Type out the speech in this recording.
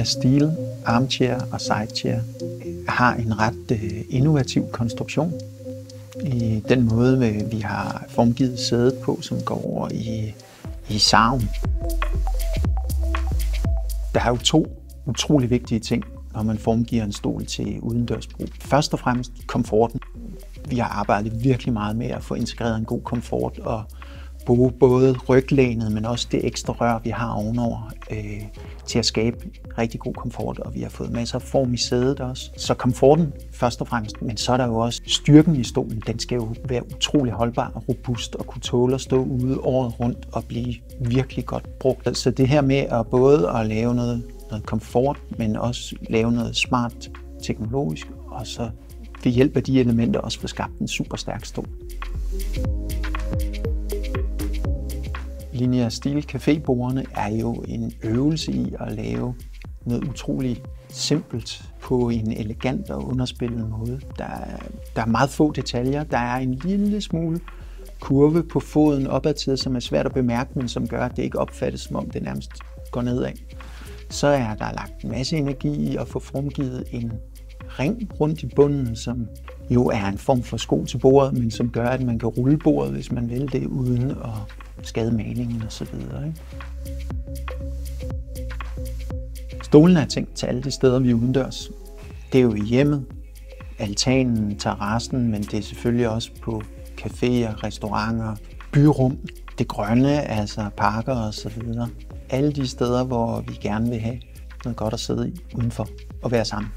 Linea Steel, Armchair og Sidechair har en ret innovativ konstruktion i den måde, vi har formgivet sædet på, som går over i sarven. Der er jo to utrolig vigtige ting, når man formgiver en stol til udendørsbrug. Først og fremmest komforten. Vi har arbejdet virkelig meget med at få integreret en god komfort og bruge både ryglænet, men også det ekstra rør, vi har ovenover, til at skabe rigtig god komfort, og vi har fået masser af form i sædet også. Så komforten først og fremmest, men så er der jo også styrken i stolen. Den skal jo være utrolig holdbar og robust og kunne tåle at stå ude året rundt og blive virkelig godt brugt. Så det her med at både at lave noget komfort, men også lave noget smart teknologisk, og så ved hjælp af de elementer også få skabt en super stærk stol. Linea Steel cafébordene er jo en øvelse i at lave noget utroligt simpelt på en elegant og underspillet måde. Der er meget få detaljer. Der er en lille smule kurve på foden opad til, som er svært at bemærke, men som gør, at det ikke opfattes, som om det nærmest går nedad. Så er der lagt en masse energi i at få formgivet en ring rundt i bunden, som jo er en form for sko til bordet, men som gør, at man kan rulle bordet, hvis man vil det, uden at skade malingen og så videre. Stolen er tænkt til alle de steder, vi er udendørs. Det er jo i hjemmet, altanen, terrassen, men det er selvfølgelig også på caféer, restauranter, byrum, det grønne, altså parker og så videre. Alle de steder, hvor vi gerne vil have noget godt at sidde i udenfor og være sammen.